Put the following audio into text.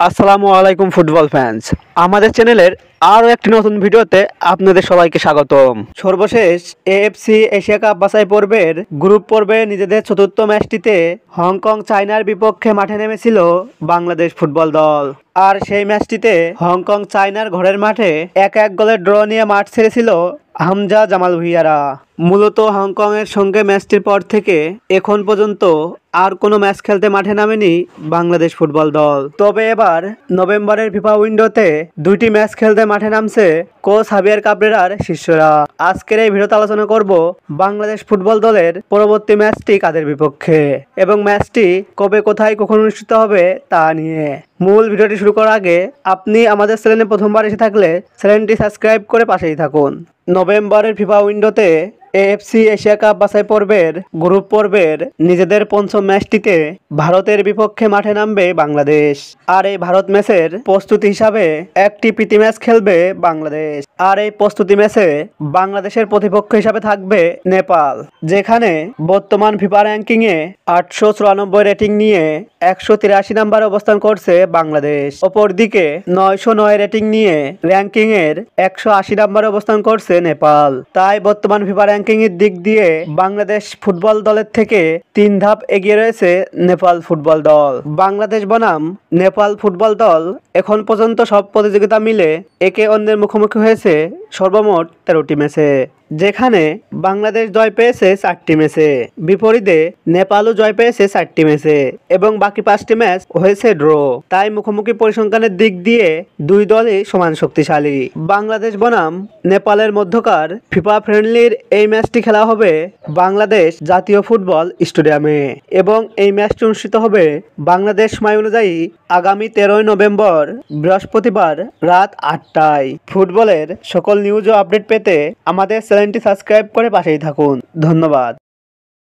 আসসালামু আলাইকুম football fans. আমাদের চ্যানেলের আরও একটি নতুন ভিডিওতে আপনাদের সবাইকে স্বাগতম। সর্বশেষ এএফসি এশিয়া কাপ বাছাই পর্বের গ্রুপ পর্বে নিজেদের চতুর্থ ম্যাচটিতে হংকং চায়নার বিপক্ষে মাঠে নেমেছিল বাংলাদেশ ফুটবল দল। আর সেই ম্যাচটিতে হংকং চায়নার ঘরের মাঠে 1-1 গোলের ড্র নিয়ে মাঠ ছেড়েছিল হামজা জামাল ভুঁইয়ারা। মূলত হংকংয়ের সঙ্গে ম্যাচটির পর থেকে এখন পর্যন্ত আর কোনো ম্যাচ খেলতে মাঠে নামেনি বাংলাদেশ ফুটবল দল। তবে এবার নভেম্বরের ফিফা উইন্ডোতে 2টি ম্যাচ খেলতে মাঠে নামছে কোচ হাভিয়ার কাবরেরার শিষ্যরা। আজকের এই ভিডিওতে আলোচনা করব বাংলাদেশ ফুটবল দলের পরবর্তী ম্যাচটি কাদের বিপক্ষে এবং ম্যাচটি কবে কোথায় কখন অনুষ্ঠিত হবে তা নিয়ে। মূল ভিডিওটি শুরু করার আগে আপনি আমাদের চ্যানেলে প্রথমবার এসে থাকলে চ্যানেলটি সাবস্ক্রাইব করে পাশেই থাকুন। নভেম্বরের ফিফা উইন্ডোতে এএফসি এশিয়া কাপ বাছাই পর্বের গ্রুপ পর্বের নিজেদের পঞ্চম ম্যাচটিতে ভারতের বিপক্ষে মাঠে নামবে বাংলাদেশ। আর এই ভারত ম্যাচের প্রস্তুতি হিসাবে একটি প্রীতি ম্যাচ খেলবে বাংলাদেশ। আর এই প্রস্তুতি ম্যাচে বাংলাদেশের প্রতিপক্ষ হিসাবে থাকবে নেপাল, যেখানে বর্তমান ফিফা র্যাঙ্কিংয়ে 894 রেটিং নিয়ে 183 নম্বরে অবস্থান করছে বাংলাদেশ। অপরদিকে 909 রেটিং নিয়ে র্যাঙ্কিংয়ের 180 নম্বরে অবস্থান করছে নেপাল। তাই বর্তমান ফিফা র্যাঙ্কিং এর দিক দিয়ে বাংলাদেশ ফুটবল দলের থেকে 3 ধাপ এগিয়ে রয়েছে নেপাল ফুটবল দল। বাংলাদেশ বনাম নেপাল ফুটবল দল এখন পর্যন্ত সব প্রতিযোগিতা মিলে একে অন্যের মুখোমুখি হয়েছে সর্বমোট 13টি ম্যাচে, যেখানে বাংলাদেশ জয় পেয়েছে 4টি ম্যাচে, বিপরীতে নেপালও জয় পেয়েছে 4টি ম্যাচে এবং বাকি 5টি ম্যাচ হয়েছে ড্র। তাই মুখোমুখি পরিসংখ্যানের দিক দিয়ে দুই দলই সমান শক্তিশালী। বাংলাদেশ বনাম নেপালের মধ্যকার ফিফা ফ্রেন্ডলির এই ম্যাচটি খেলা হবে বাংলাদেশ জাতীয় ফুটবল স্টেডিয়ামে এবং এই ম্যাচটি অনুষ্ঠিত হবে বাংলাদেশ সময় অনুযায়ী আগামী 13 নভেম্বর বৃহস্পতিবার রাত 8টায়। ফুটবলের সকল নিউজ ও আপডেট পেতে আমাদের চ্যানেলটি সাবস্ক্রাইব করে পাশেই থাকুন। ধন্যবাদ।